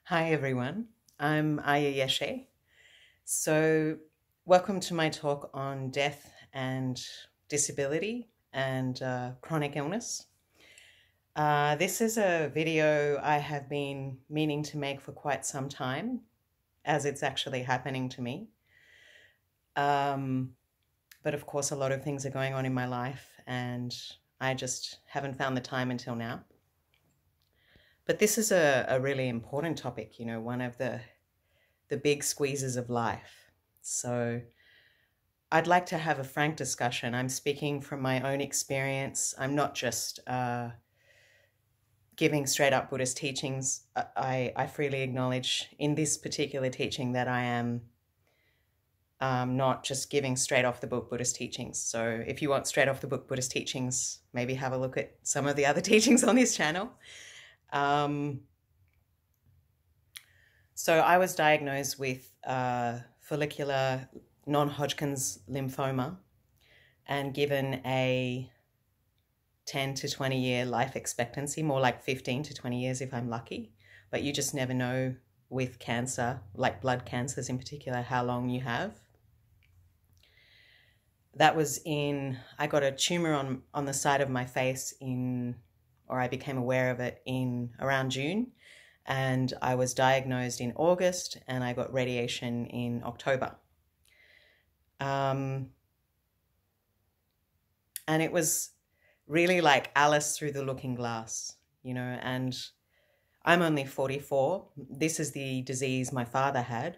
Hi everyone, I'm Aya Yeshe. So, welcome to my talk on death and disability and chronic illness. This is a video I have been meaning to make for quite some time, as it's actually happening to me. Um, but of course, a lot of things are going on in my life, and I just haven't found the time until now. But this is a really important topic, one of the big squeezes of life. So I'd like to have a frank discussion. I'm speaking from my own experience. I'm not just giving straight up Buddhist teachings. I freely acknowledge in this particular teaching that I am not just giving straight off the book Buddhist teachings. So if you want straight off the book Buddhist teachings, maybe have a look at some of the other teachings on this channel. So I was diagnosed with follicular non-Hodgkin's lymphoma and given a 10 to 20 year life expectancy, more like 15 to 20 years if I'm lucky. But you just never know with cancer, like blood cancers in particular, how long you have. That was I got a tumor on the side of my face I became aware of it in around June. And I was diagnosed in August and I got radiation in October. And it was really like Alice through the looking glass, and I'm only 44. This is the disease my father had,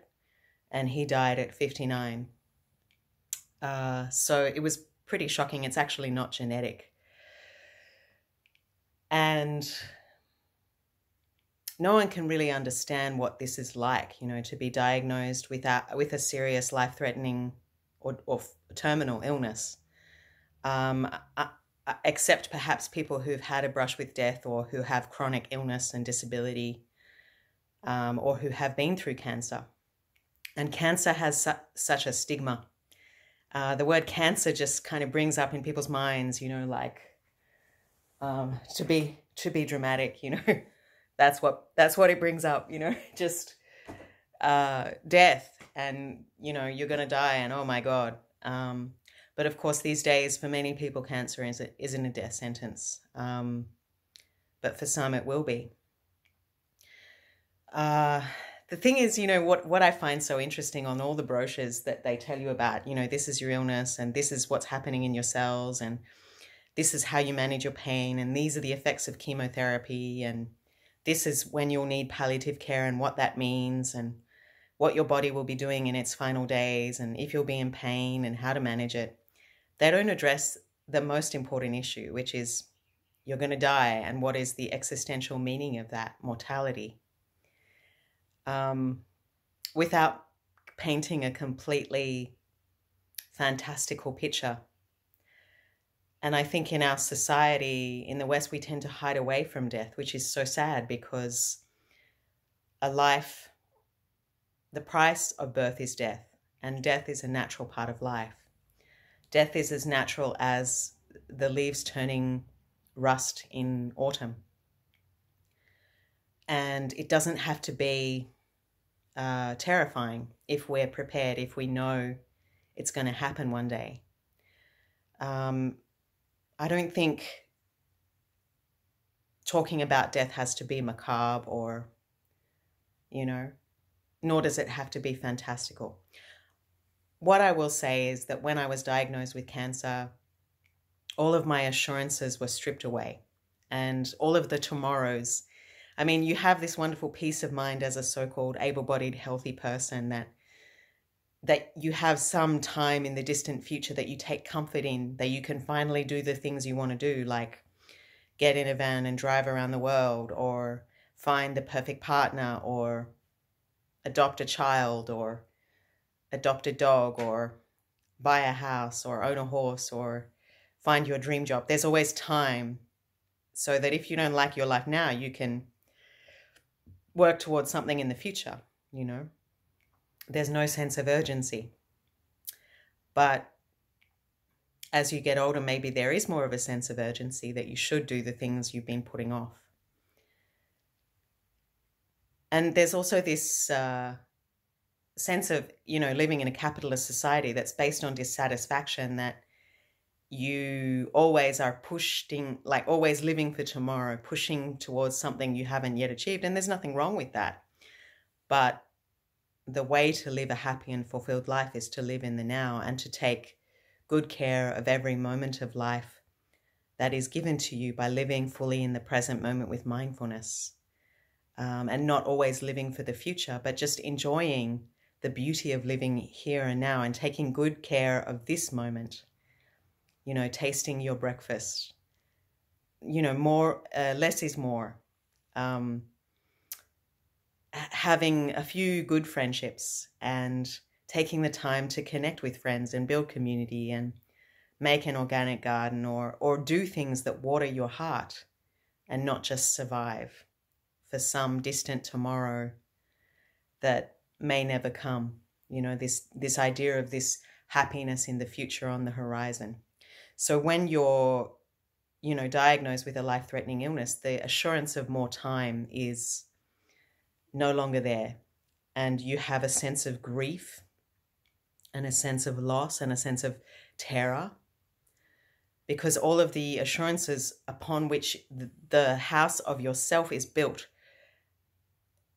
and he died at 59. So it was pretty shocking. It's actually not genetic. And no one can really understand what this is like, to be diagnosed with a serious life-threatening or terminal illness. Except perhaps people who've had a brush with death or who have chronic illness and disability, or who have been through cancer. And cancer has such a stigma. The word cancer just kind of brings up in people's minds, like to be dramatic, that's what it brings up, just death and, you're going to die and oh my God. But of course, these days, for many people, cancer isn't a death sentence. But for some, it will be. The thing is, what I find so interesting on all the brochures that they tell you about, this is your illness and this is what's happening in your cells and this is how you manage your pain and these are the effects of chemotherapy and this is when you'll need palliative care and what that means and what your body will be doing in its final days and if you'll be in pain and how to manage it. They don't address the most important issue, which is you're going to die and what is the existential meaning of that mortality, without painting a completely fantastical picture. And I think in our society, in the West, we tend to hide away from death, which is so sad because the price of birth is death, and death is a natural part of life. Death is as natural as the leaves turning rust in autumn. And it doesn't have to be terrifying if we're prepared, if we know it's going to happen one day. I don't think talking about death has to be macabre or, nor does it have to be fantastical. What I will say is that when I was diagnosed with cancer, all of my assurances were stripped away and all of the tomorrows. I mean, you have this wonderful peace of mind as a so-called able-bodied, healthy person that you have some time in the distant future that you take comfort in, that you can finally do the things you want to do, like get in a van and drive around the world or find the perfect partner or adopt a child or adopt a dog or buy a house or own a horse or find your dream job. There's always time so that if you don't like your life now, you can work towards something in the future, There's no sense of urgency. But as you get older, maybe there is more of a sense of urgency that you should do the things you've been putting off. And there's also this sense of, living in a capitalist society that's based on dissatisfaction, that you always are pushing, like always living for tomorrow, pushing towards something you haven't yet achieved. And there's nothing wrong with that. But the way to live a happy and fulfilled life is to live in the now and to take good care of every moment of life that is given to you by living fully in the present moment with mindfulness, and not always living for the future, but just enjoying the beauty of living here and now and taking good care of this moment. Tasting your breakfast, more, less is more. Having a few good friendships and taking the time to connect with friends and build community and make an organic garden, or do things that water your heart and not just survive for some distant tomorrow that may never come. This idea of this happiness in the future on the horizon. So when you're, diagnosed with a life-threatening illness, the assurance of more time is no longer there. And you have a sense of grief and a sense of loss and a sense of terror, because all of the assurances upon which the house of yourself is built,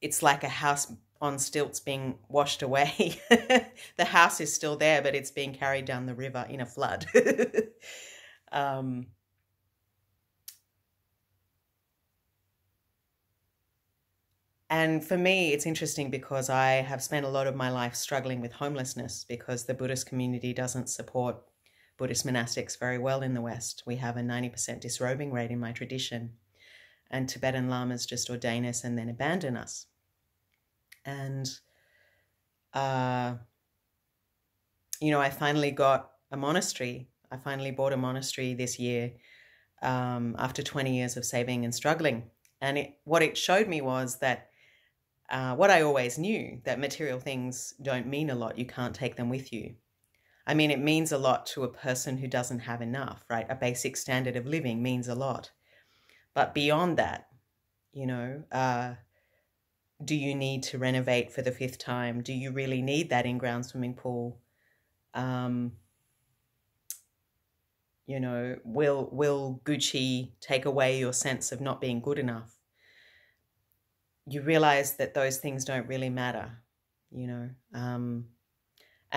it's like a house on stilts being washed away. The house is still there, but it's being carried down the river in a flood. And for me, it's interesting because I have spent a lot of my life struggling with homelessness, because the Buddhist community doesn't support Buddhist monastics very well in the West. We have a 90% disrobing rate in my tradition, and Tibetan lamas just ordain us and then abandon us. And, I finally got a monastery. I finally bought a monastery this year, after 20 years of saving and struggling. And what it showed me was that what I always knew, that material things don't mean a lot. You can't take them with you. I mean, it means a lot to a person who doesn't have enough, right? A basic standard of living means a lot. But beyond that, do you need to renovate for the 5th time? Do you really need that in-ground swimming pool? Will Gucci take away your sense of not being good enough? You realize that those things don't really matter, and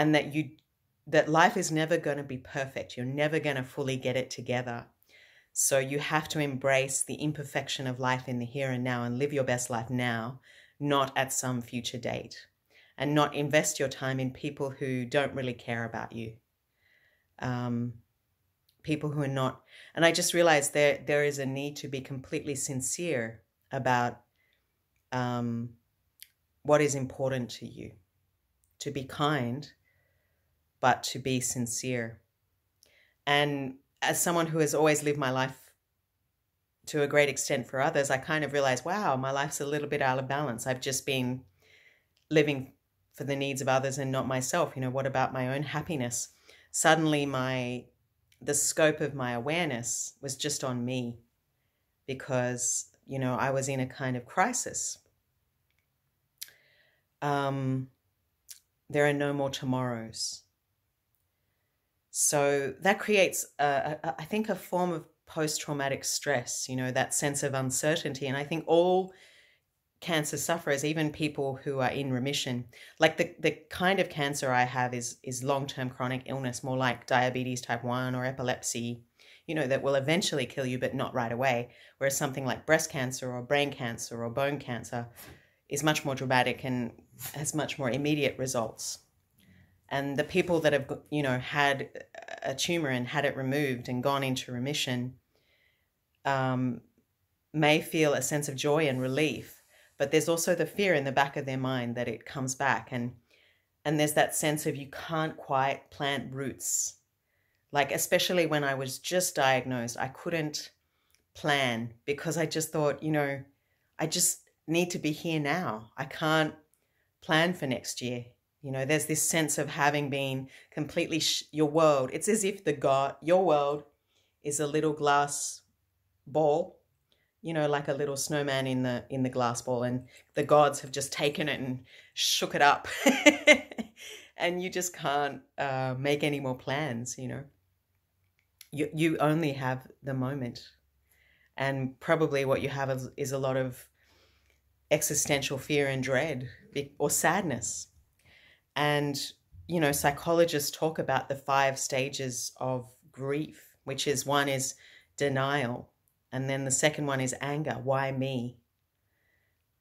that life is never going to be perfect. You're never going to fully get it together. So you have to embrace the imperfection of life in the here and now and live your best life now, not at some future date, and not invest your time in people who don't really care about you. People who are not, and I just realized there is a need to be completely sincere about what is important to you, to be kind, but to be sincere. And as someone who has always lived my life to a great extent for others, I kind of realized, wow, my life's a little bit out of balance. I've just been living for the needs of others and not myself. What about my own happiness? Suddenly the scope of my awareness was just on me, because, I was in a kind of crisis. There are no more tomorrows. So that creates, I think, a form of post-traumatic stress, that sense of uncertainty. And I think all cancer sufferers, even people who are in remission, like the kind of cancer I have is long-term chronic illness, more like diabetes type 1 or epilepsy, that will eventually kill you, but not right away. Whereas something like breast cancer or brain cancer or bone cancer is much more dramatic and has much more immediate results. And the people that have, had a tumor and had it removed and gone into remission may feel a sense of joy and relief, but there's also the fear in the back of their mind that it comes back. And there's that sense of you can't quite plant roots. Like, especially when I was just diagnosed, I couldn't plan, because I just thought, I just need to be here now. I can't plan for next year. There's this sense of having been completely, your world, it's as if your world is a little glass ball, like a little snowman in the glass ball, and the gods have just taken it and shook it up. And you just can't make any more plans. You only have the moment, and probably what you have is a lot of existential fear and dread, or sadness. And psychologists talk about the 5 stages of grief, which is, one is denial, and then the second one is anger. Why me?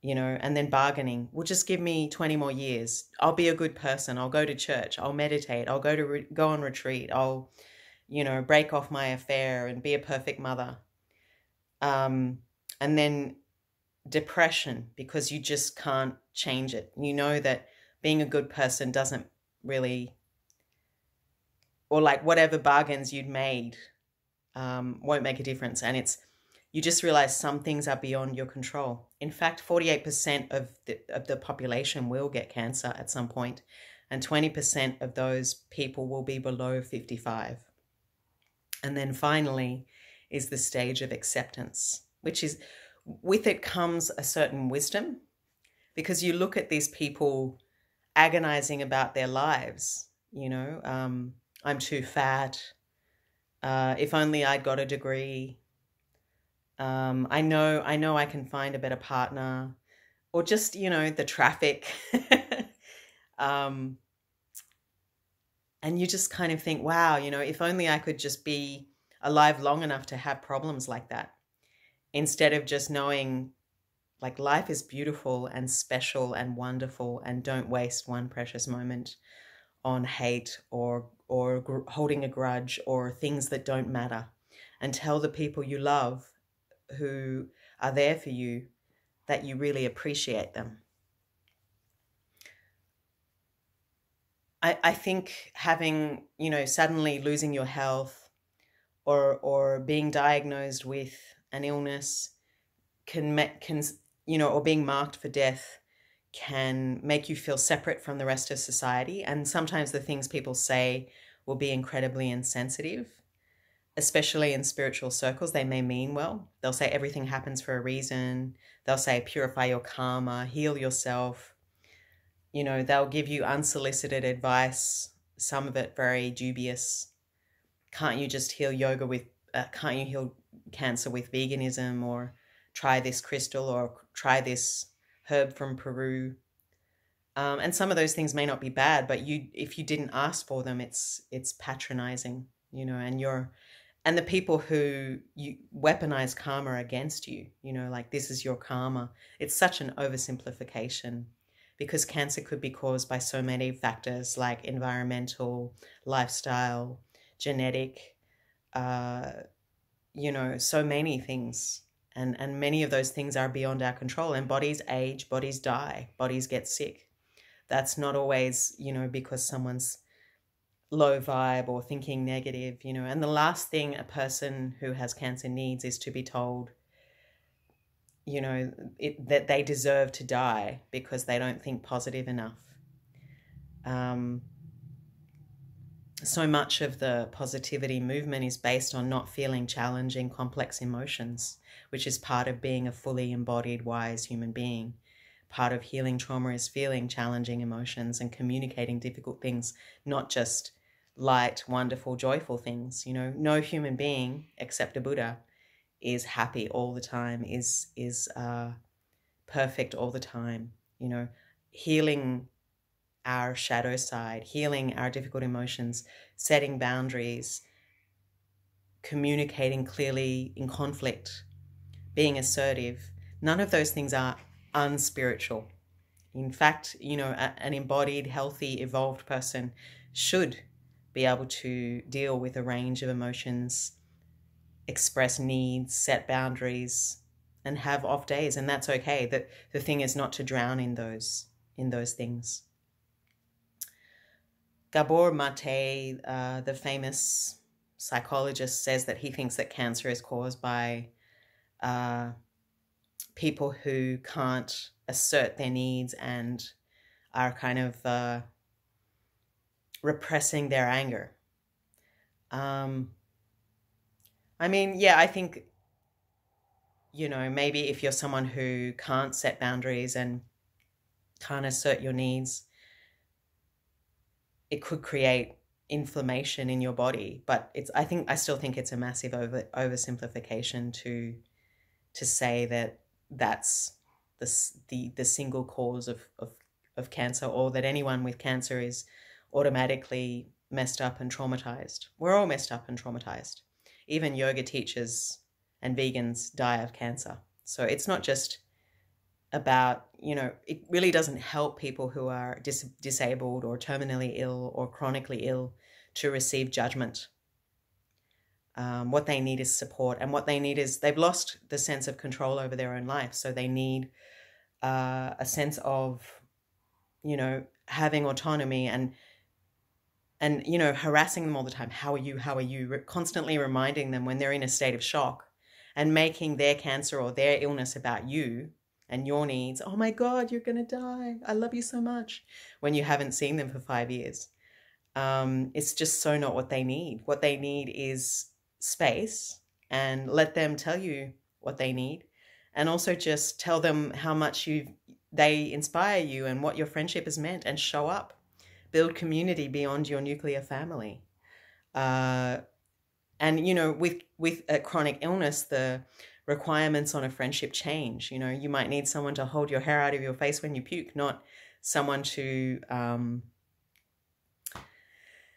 And then bargaining. Well, just give me 20 more years. I'll be a good person. I'll go to church. I'll meditate. I'll go on retreat. I'll, break off my affair and be a perfect mother. And then depression, because you just can't change it. You know that being a good person doesn't really, or like whatever bargains you'd made won't make a difference. And you just realize some things are beyond your control. In fact, 48% of the population will get cancer at some point, and 20% of those people will be below 55. And then finally is the stage of acceptance, which is, with it comes a certain wisdom, because you look at these people agonizing about their lives. I'm too fat. If only I'd got a degree. I know I can find a better partner, or just, the traffic. And you just kind of think, wow, if only I could just be alive long enough to have problems like that, instead of just knowing, like, life is beautiful and special and wonderful, and don't waste one precious moment on hate or holding a grudge or things that don't matter, and tell the people you love who are there for you that you really appreciate them. I think having, suddenly losing your health, or being diagnosed with an illness can or being marked for death can make you feel separate from the rest of society. And sometimes the things people say will be incredibly insensitive, especially in spiritual circles. They may mean well. They'll say everything happens for a reason. They'll say purify your karma, heal yourself. They'll give you unsolicited advice, some of it very dubious. Can't you just heal can't you heal cancer with veganism, or try this crystal, or try this herb from Peru? And some of those things may not be bad, but if you didn't ask for them, it's patronizing, and the people who you weaponize karma against you, like, this is your karma. It's such an oversimplification, because cancer could be caused by so many factors, like environmental, lifestyle, genetic, so many things. And many of those things are beyond our control. And bodies age, bodies die, bodies get sick. That's not always, because someone's low vibe or thinking negative, And the last thing a person who has cancer needs is to be told, that they deserve to die because they don't think positive enough. So much of the positivity movement is based on not feeling challenging, complex emotions, which is part of being a fully embodied, wise human being. Part of healing trauma is feeling challenging emotions and communicating difficult things, not just light, wonderful, joyful things. No human being except a Buddha is happy all the time, is perfect all the time. Healing our shadow side, healing our difficult emotions, setting boundaries, communicating clearly in conflict, being assertive. None of those things are unspiritual. In fact, an embodied, healthy, evolved person should be able to deal with a range of emotions, express needs, set boundaries, and have off days. And that's okay. The thing is not to drown in those things. Gabor Mate, the famous psychologist, says that he thinks that cancer is caused by people who can't assert their needs and are kind of repressing their anger. I think maybe if you're someone who can't set boundaries and can't assert your needs, it could create inflammation in your body. But I still think it's a massive oversimplification to say that that's the single cause of cancer, or that anyone with cancer is automatically messed up and traumatized. We're all messed up and traumatized. Even yoga teachers and vegans die of cancer. So it's not just about, it really doesn't help people who are disabled or terminally ill or chronically ill to receive judgment. What they need is support, and what they need is, they've lost the sense of control over their own life. So they need a sense of, having autonomy and harassing them all the time. How are you? Constantly reminding them when they're in a state of shock, and making their cancer or their illness about you and your needs. Oh my God, you're going to die. I love you so much. When you haven't seen them for 5 years. It's just so not what they need. What they need is space, and let them tell you what they need. And also just tell them how much they inspire you and what your friendship has meant, and show up. Build community beyond your nuclear family. And, with a chronic illness, the requirements on a friendship change. You might need someone to hold your hair out of your face when you puke, not someone to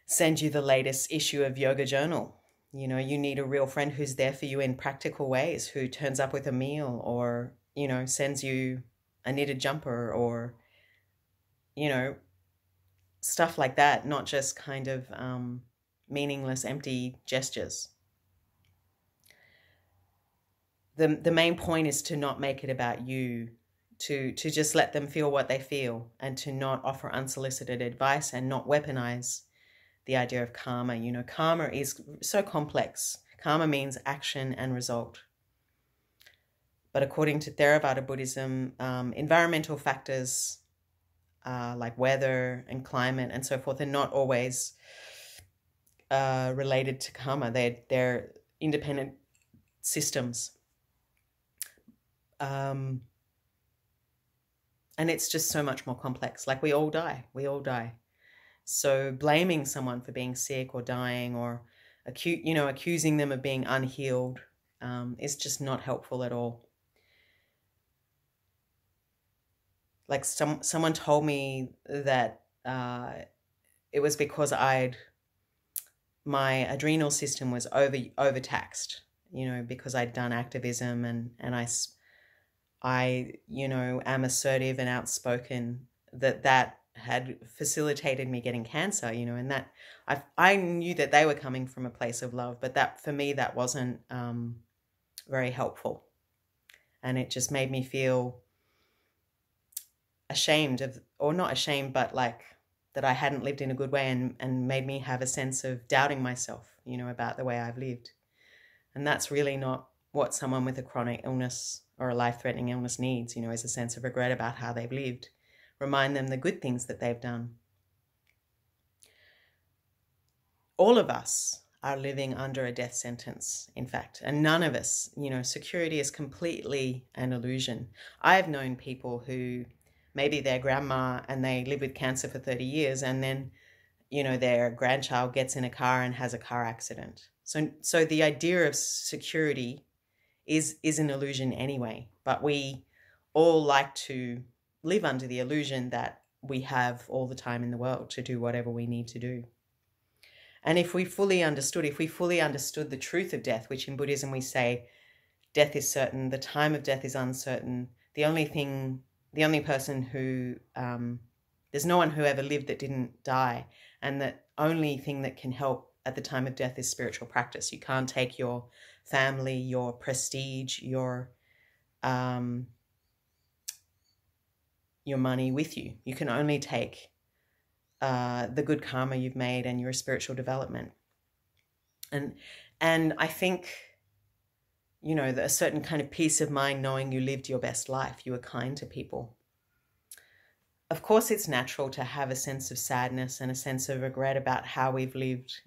send you the latest issue of Yoga Journal. You need a real friend who's there for you in practical ways, who turns up with a meal, or, sends you a knitted jumper, or, stuff like that, not just kind of meaningless, empty gestures. The main point is to not make it about you, to just let them feel what they feel, and to not offer unsolicited advice, and not weaponize the idea of karma. Karma is so complex. Karma means action and result. But according to Theravada Buddhism, environmental factors like weather and climate and so forth are not always related to karma. They're independent systems. And it's just so much more complex. Like, we all die. So blaming someone for being sick or dying, or accusing them of being unhealed, is just not helpful at all. Like, someone told me that it was because my adrenal system was overtaxed, because I'd done activism, and I am assertive and outspoken, that had facilitated me getting cancer, and that I knew that they were coming from a place of love, but that, for me, that wasn't very helpful. And it just made me feel ashamed of, or not ashamed, but like that I hadn't lived in a good way, and made me have a sense of doubting myself, about the way I've lived. And that's really not what someone with a chronic illness or a life-threatening illness needs, is a sense of regret about how they've lived. Remind them the good things that they've done. All of us are living under a death sentence, in fact, and none of us, security is completely an illusion. I've known people who, maybe their grandma, and they live with cancer for 30 years, and then, their grandchild gets in a car and has a car accident. So the idea of security is an illusion anyway, but we all like to live under the illusion that we have all the time in the world to do whatever we need to do. And if we fully understood the truth of death, which in Buddhism we say death is certain, the time of death is uncertain, the only person who, there's no one who ever lived that didn't die, and the only thing that can help at the time of death is spiritual practice. You can't take your family, your prestige, your money with you. You can only take the good karma you've made and your spiritual development. And I think, a certain kind of peace of mind knowing you lived your best life, you were kind to people. Of course, it's natural to have a sense of sadness and a sense of regret about how we've lived,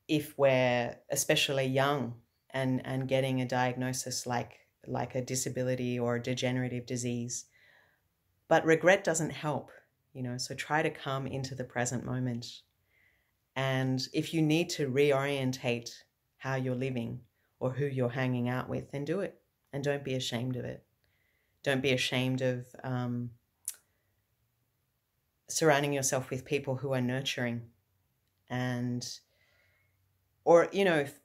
if we're especially young and getting a diagnosis like like a disability or a degenerative disease. But regret doesn't help, so try to come into the present moment. And if you need to reorientate how you're living or who you're hanging out with, then do it. And don't be ashamed of it. Don't be ashamed of surrounding yourself with people who are nurturing. Or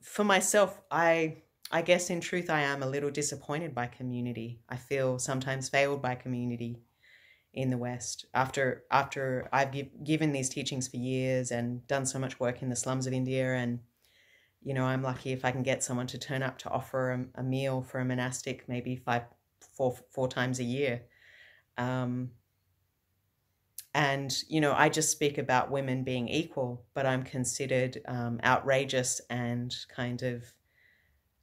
for myself, I guess in truth, I am a little disappointed by community. I feel sometimes failed by community in the West. After I've given these teachings for years and done so much work in the slums of India, and I'm lucky if I can get someone to turn up to offer a meal for a monastic maybe four times a year. And I just speak about women being equal, but I'm considered outrageous and kind of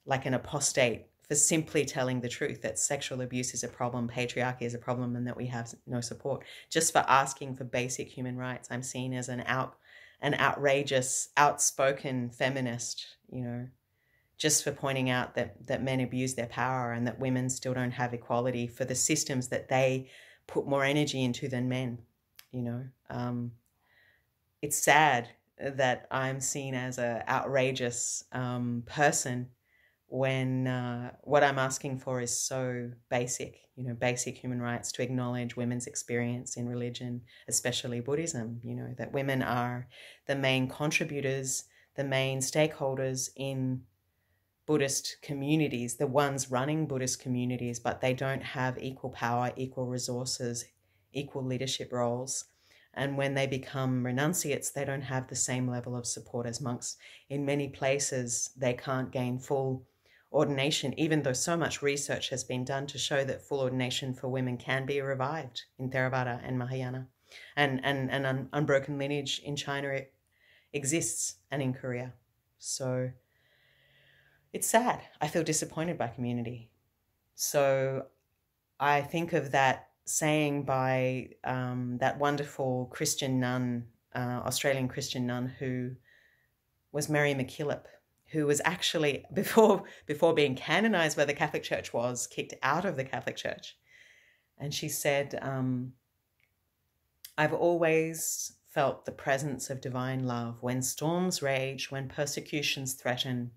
like an apostate for simply telling the truth that sexual abuse is a problem, patriarchy is a problem, and that we have no support. Just for asking for basic human rights, I'm seen as an outrageous, outspoken feminist, just for pointing out that men abuse their power and that women still don't have equality for the systems that they put more energy into than men. It's sad that I'm seen as an outrageous person when what I'm asking for is so basic, basic human rights, to acknowledge women's experience in religion, especially Buddhism, that women are the main contributors, the main stakeholders in Buddhist communities, the ones running Buddhist communities, but they don't have equal power, equal resources, equal leadership roles. And when they become renunciates, they don't have the same level of support as monks. In many places, they can't gain full ordination, even though so much research has been done to show that full ordination for women can be revived in Theravada and Mahayana. And unbroken lineage in China exists, and in Korea. So it's sad. I feel disappointed by community. So I think of that saying by that wonderful Christian nun, Australian Christian nun, who was Mary MacKillop, who was actually, before being canonized by the Catholic Church, was kicked out of the Catholic Church. And she said, I've always felt the presence of divine love. When storms rage, when persecutions threaten,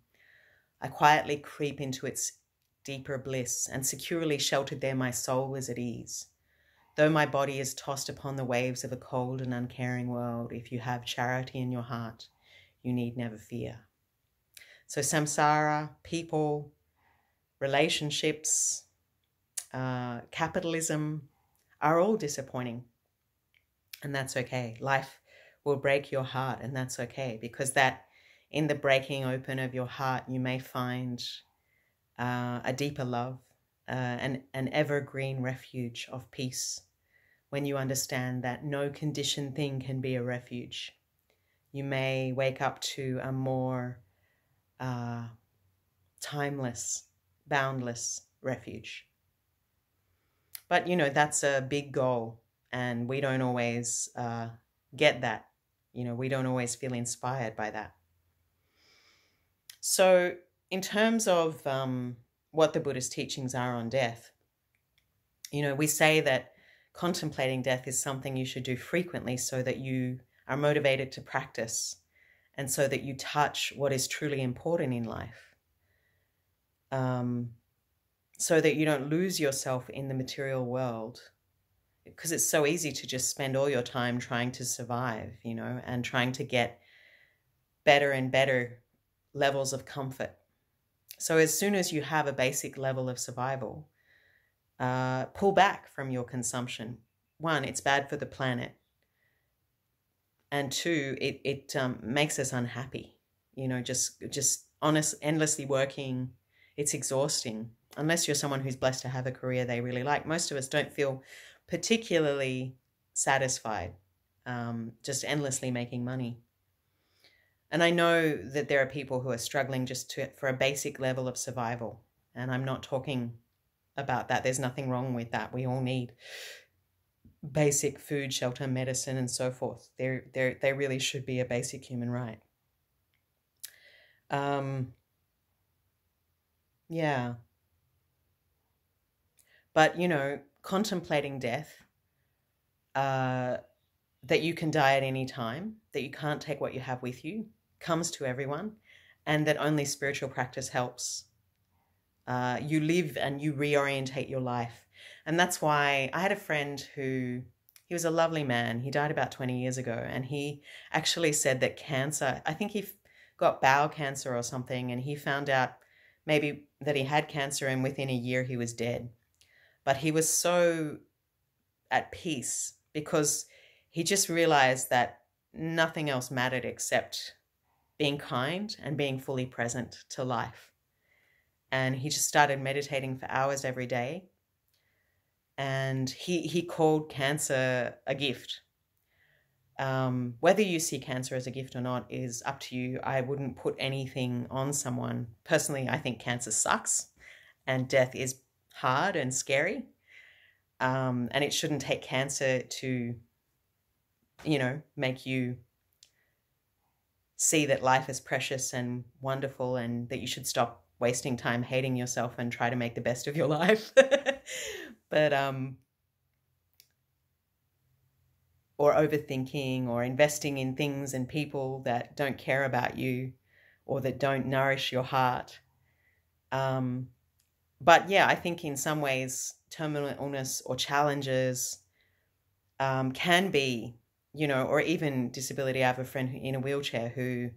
I quietly creep into its deeper bliss, and securely sheltered there my soul is at ease. Though my body is tossed upon the waves of a cold and uncaring world, if you have charity in your heart, you need never fear. So samsara, people, relationships, capitalism are all disappointing. And that's okay. Life will break your heart, and that's okay, because that in the breaking open of your heart, you may find a deeper love, an evergreen refuge of peace. When you understand that no conditioned thing can be a refuge, you may wake up to a more timeless, boundless refuge. But, that's a big goal, and we don't always get that. We don't always feel inspired by that. So in terms of what the Buddhist teachings are on death, we say that contemplating death is something you should do frequently so that you are motivated to practice and so that you touch what is truly important in life, so that you don't lose yourself in the material world, because it's so easy to just spend all your time trying to survive, and trying to get better and better levels of comfort. So as soon as you have a basic level of survival, pull back from your consumption. One, it's bad for the planet. And two, it makes us unhappy. Just endlessly working, it's exhausting. Unless you're someone who's blessed to have a career they really like. Most of us don't feel particularly satisfied, just endlessly making money. And I know that there are people who are struggling for a basic level of survival. And I'm not talking about that. There's nothing wrong with that. We all need basic food, shelter, medicine, and so forth. They really should be a basic human right. Yeah. But, contemplating death, that you can die at any time, that you can't take what you have with you, comes to everyone, and that only spiritual practice helps. You live and you reorientate your life. And that's why I had a friend he was a lovely man. He died about 20 years ago, and he actually said that cancer, I think he got bowel cancer or something, and he found out maybe that he had cancer, and within a year he was dead. But he was so at peace because he just realized that nothing else mattered except being kind and being fully present to life. And he just started meditating for hours every day. And he called cancer a gift. Whether you see cancer as a gift or not is up to you. I wouldn't put anything on someone. Personally, I think cancer sucks and death is hard and scary. And it shouldn't take cancer to, make you see that life is precious and wonderful, and that you should stop wasting time hating yourself and try to make the best of your life. But, or overthinking or investing in things and people that don't care about you or that don't nourish your heart. But yeah, I think in some ways terminal illness or challenges can be, or even disability. I have a friend in a wheelchair who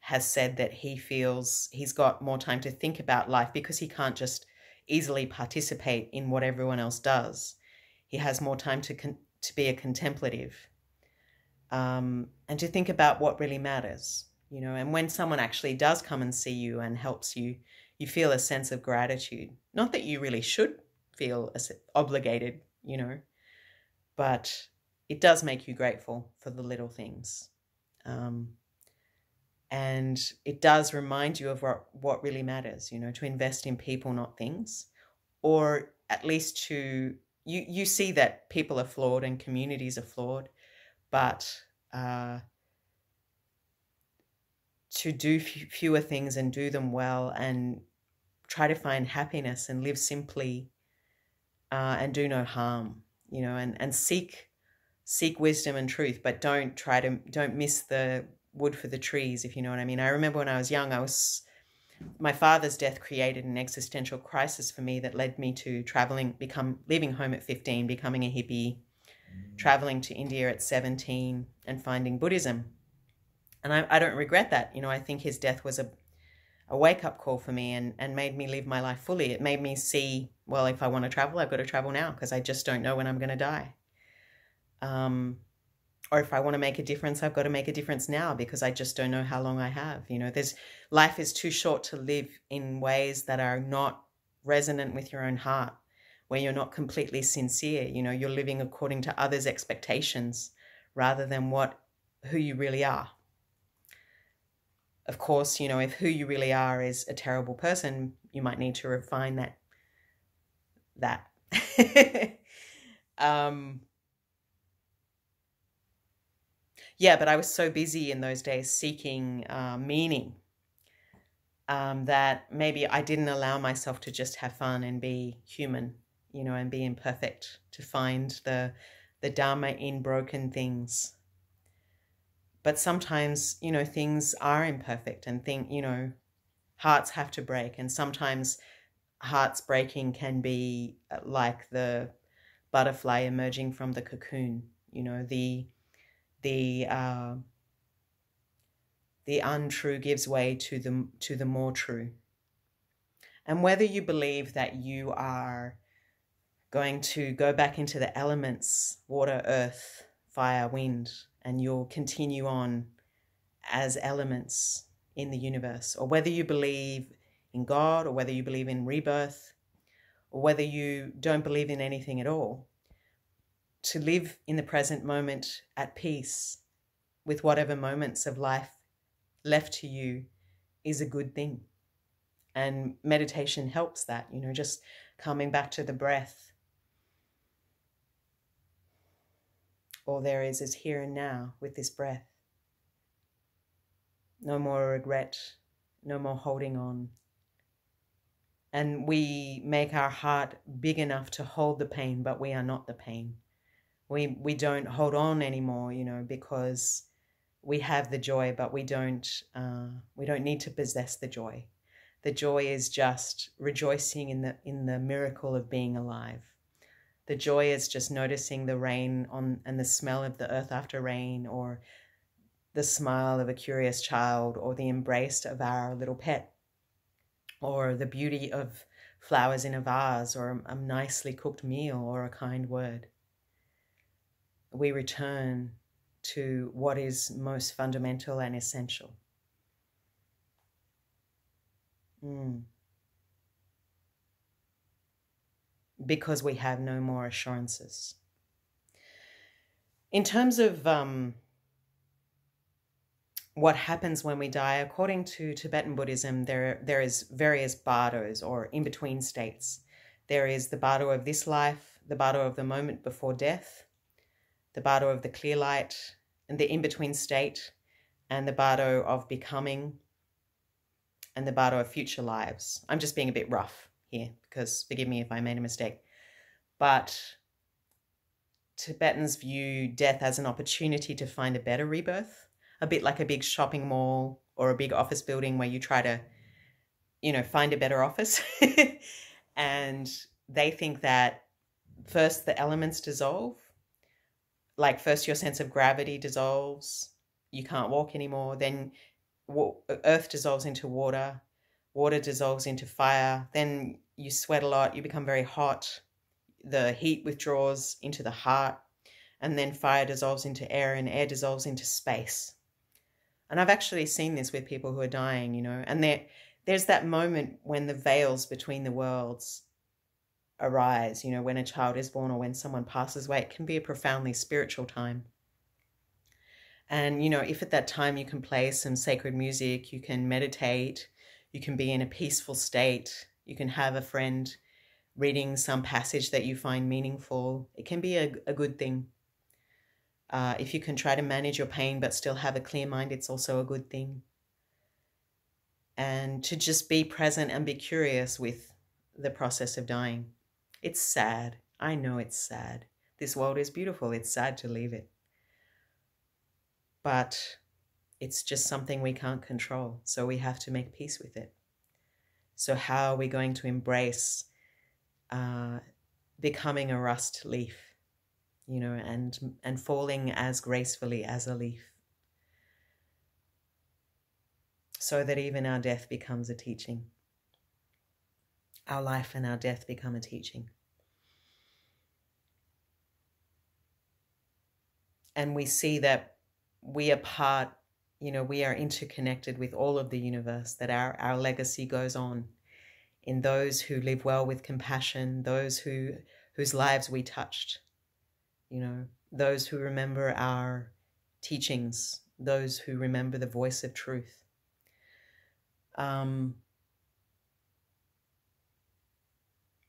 has said that he feels he's got more time to think about life because he can't just easily participate in what everyone else does. He has more time to be a contemplative, and to think about what really matters, and when someone actually does come and see you and helps you, you feel a sense of gratitude. Not that you really should feel obligated, but it does make you grateful for the little things. And it does remind you of what really matters, to invest in people, not things, or at least you see that people are flawed and communities are flawed, but to do fewer things and do them well and try to find happiness and live simply, and do no harm, and seek wisdom and truth, but don't miss the wood for the trees, if you know what I mean. I remember when I was young, my father's death created an existential crisis for me that led me to leaving home at 15, becoming a hippie, traveling to India at 17 and finding Buddhism. And I don't regret that. I think his death was a wake-up call for me and made me live my life fully. It made me see, well, if I want to travel, I've got to travel now because I just don't know when I'm going to die. Or if I want to make a difference, I've got to make a difference now because I just don't know how long I have. Life is too short to live in ways that are not resonant with your own heart, where you're not completely sincere. You're living according to others' expectations rather than who you really are. Of course, if who you really are is a terrible person, you might need to refine that. Yeah, but I was so busy in those days seeking meaning, that maybe I didn't allow myself to just have fun and be human, and be imperfect, to find the Dharma in broken things. But sometimes, things are imperfect and hearts have to break. And sometimes hearts breaking can be like the butterfly emerging from the cocoon, the untrue gives way to the more true. And whether you believe that you are going to go back into the elements, water, earth, fire, wind, and you'll continue on as elements in the universe, or whether you believe in God, or whether you believe in rebirth, or whether you don't believe in anything at all, to live in the present moment at peace with whatever moments of life left to you is a good thing. And meditation helps that, just coming back to the breath. All there is here and now with this breath. No more regret, no more holding on. And we make our heart big enough to hold the pain, but we are not the pain. We don't hold on anymore, because we have the joy, but we don't need to possess the joy. The joy is just rejoicing in the miracle of being alive. The joy is just noticing the rain and the smell of the earth after rain, or the smile of a curious child, or the embrace of our little pet, or the beauty of flowers in a vase, or a nicely cooked meal, or a kind word. We return to what is most fundamental and essential. Because we have no more assurances. In terms of what happens when we die, according to Tibetan Buddhism, there is various bardos, or in-between states. There is the bardo of this life, the bardo of the moment before death, the bardo of the clear light, and the in-between state, and the bardo of becoming, and the bardo of future lives. I'm just being a bit rough here, because forgive me if I made a mistake. But Tibetans view death as an opportunity to find a better rebirth, a bit like a big shopping mall or a big office building where you try to, find a better office. And they think that first the elements dissolve. Like first your sense of gravity dissolves. You can't walk anymore. Then earth dissolves into water. Water dissolves into fire. Then you sweat a lot. You become very hot. The heat withdraws into the heart. And then fire dissolves into air, and air dissolves into space. And I've actually seen this with people who are dying, and there's that moment when the veils between the worlds arise, when a child is born or when someone passes away. It can be a profoundly spiritual time. And, if at that time you can play some sacred music, you can meditate, you can be in a peaceful state, you can have a friend reading some passage that you find meaningful, it can be a good thing. If you can try to manage your pain but still have a clear mind, it's also a good thing. And to just be present and be curious with the process of dying. It's sad. I know it's sad. This world is beautiful. It's sad to leave it. But it's just something we can't control, so we have to make peace with it. So how are we going to embrace becoming a rust leaf? And falling as gracefully as a leaf, so that even our death becomes a teaching. Our life and our death become a teaching. And we see that we are part, we are interconnected with all of the universe, that our legacy goes on in those who live well with compassion, those whose lives we touched. Those who remember our teachings, those who remember the voice of truth.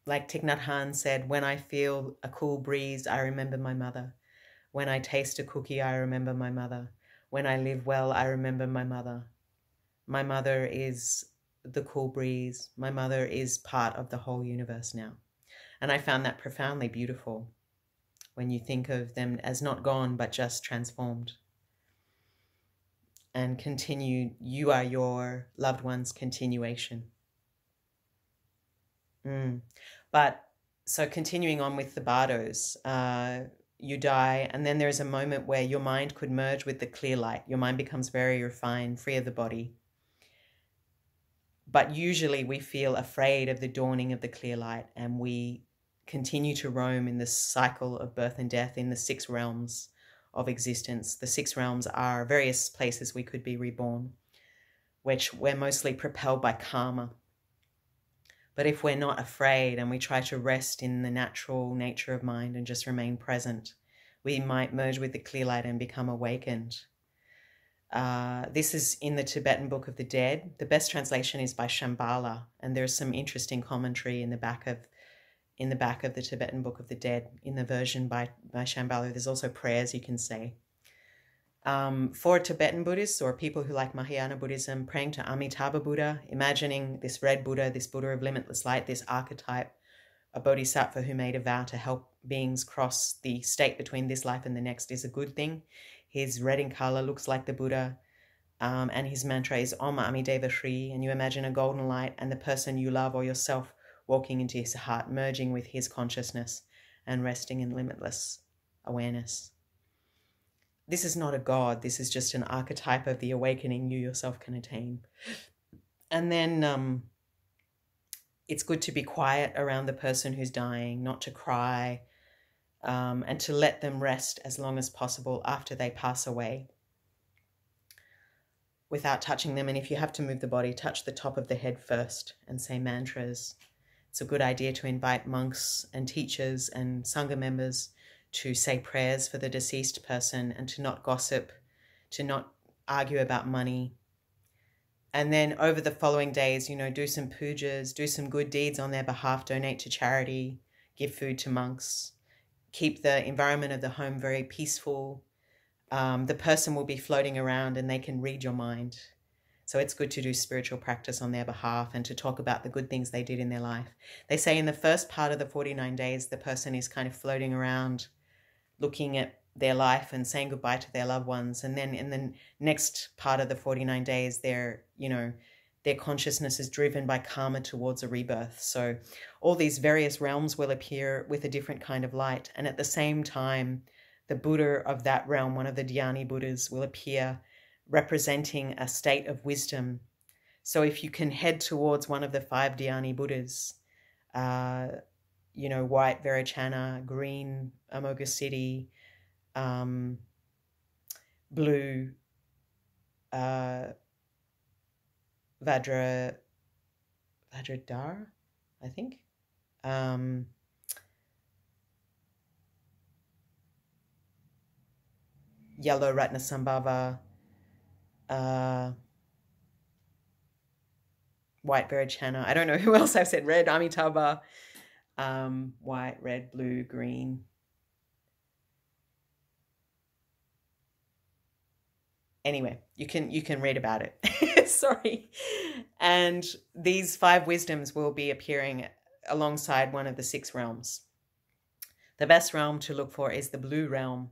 Like Thich Nhat Hanh said, when I feel a cool breeze, I remember my mother. When I taste a cookie, I remember my mother. When I live well, I remember my mother. My mother is the cool breeze. My mother is part of the whole universe now. And I found that profoundly beautiful, when you think of them as not gone, but just transformed. And you are your loved one's continuation. But so continuing on with the bardos, you die, and then there's a moment where your mind could merge with the clear light. Your mind becomes very refined, free of the body. But usually we feel afraid of the dawning of the clear light, and we continue to roam in this cycle of birth and death in the 6 realms of existence. The 6 realms are various places we could be reborn, which we're mostly propelled by karma. But if we're not afraid and we try to rest in the natural nature of mind and just remain present, we might merge with the clear light and become awakened. This is in the Tibetan Book of the Dead. The best translation is by Shambhala, and there's some interesting commentary in the back of the Tibetan Book of the Dead, in the version by Shambhala. There's also prayers you can say. For Tibetan Buddhists or people who like Mahayana Buddhism, praying to Amitabha Buddha, imagining this red Buddha, this Buddha of limitless light, this archetype, a bodhisattva who made a vow to help beings cross the state between this life and the next, is a good thing. His red in color looks like the Buddha, and his mantra is Om Amideva Shri, and you imagine a golden light and the person you love or yourself walking into his heart, merging with his consciousness and resting in limitless awareness. This is not a god. This is just an archetype of the awakening you yourself can attain. And then it's good to be quiet around the person who's dying, not to cry, and to let them rest as long as possible after they pass away without touching them. And if you have to move the body, touch the top of the head first and say mantras. It's a good idea to invite monks and teachers and Sangha members to say prayers for the deceased person and to not gossip, to not argue about money. And then over the following days, do some pujas, do some good deeds on their behalf, donate to charity, give food to monks, keep the environment of the home very peaceful. The person will be floating around and they can read your mind. So it's good to do spiritual practice on their behalf and to talk about the good things they did in their life. They say in the first part of the 49 days, the person is kind of floating around, looking at their life and saying goodbye to their loved ones. And then in the next part of the 49 days, their consciousness is driven by karma towards a rebirth. So all these various realms will appear with a different kind of light. And at the same time, the Buddha of that realm, one of the Dhyani Buddhas, will appear representing a state of wisdom. So if you can head towards one of the 5 Dhyani Buddhas, white Vairocana, green Amoghasiddhi, blue Vajradhara, I think. Yellow Ratnasambhava, white Vairocana. I don't know who else I've said. Red Amitabha, white, red, blue, green. Anyway, you can read about it. Sorry. And these 5 wisdoms will be appearing alongside one of the 6 realms. The best realm to look for is the blue realm.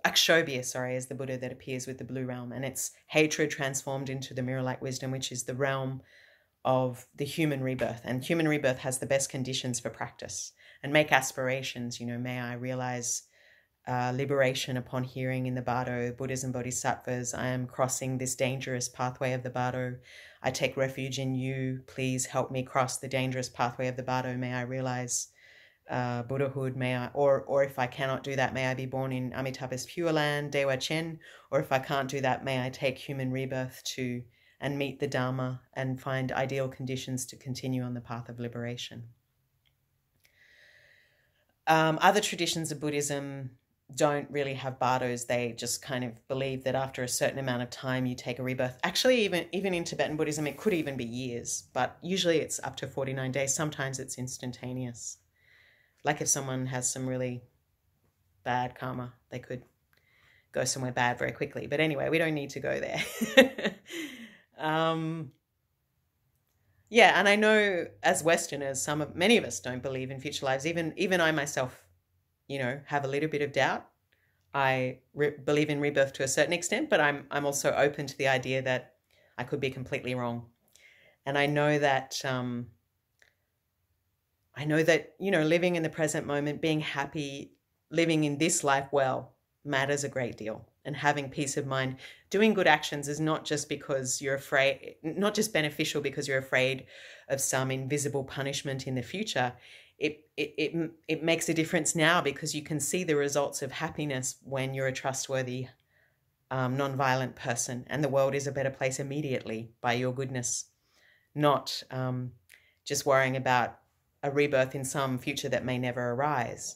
Akshobhya, is the Buddha that appears with the blue realm, and it's hatred transformed into the mirror-like wisdom, which is the realm of the human rebirth. And human rebirth has the best conditions for practice. And make aspirations, may I realize liberation upon hearing in the Bardo, Buddhas and Bodhisattvas. I am crossing this dangerous pathway of the Bardo. I take refuge in you. Please help me cross the dangerous pathway of the Bardo. May I realize Buddhahood. May I, or if I cannot do that, may I be born in Amitabha's Pure Land, Dewa Chen. Or if I can't do that, may I take human rebirth and meet the Dharma and find ideal conditions to continue on the path of liberation. Other traditions of Buddhism don't really have bardos. They just kind of believe that after a certain amount of time you take a rebirth. Actually, even in Tibetan Buddhism, it could even be years, but usually it's up to 49 days. Sometimes it's instantaneous. Like if someone has some really bad karma, they could go somewhere bad very quickly. But anyway, we don't need to go there. Yeah, and I know as Westerners, many of us don't believe in future lives. Even I myself, have a little bit of doubt. I believe in rebirth to a certain extent, but I'm also open to the idea that I could be completely wrong. And I know that living in the present moment, being happy, living in this life well matters a great deal. And having peace of mind, doing good actions is not just because you're afraid, not just beneficial because you're afraid of some invisible punishment in the future. It makes a difference now because you can see the results of happiness when you're a trustworthy, non-violent person, and the world is a better place immediately by your goodness, not just worrying about a rebirth in some future that may never arise,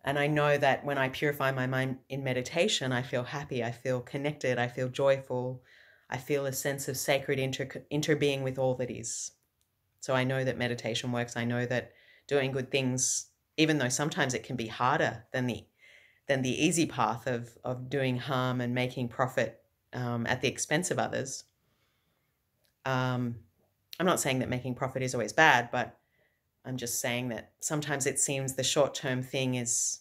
And I know that when I purify my mind in meditation, I feel happy, I feel connected, I feel joyful, I feel a sense of sacred interbeing with all that is. So I know that meditation works. I know that doing good things even though sometimes it can be harder than the easy path of doing harm and making profit at the expense of others. I'm not saying that making profit is always bad, but I'm just saying that sometimes it seems the short-term thing is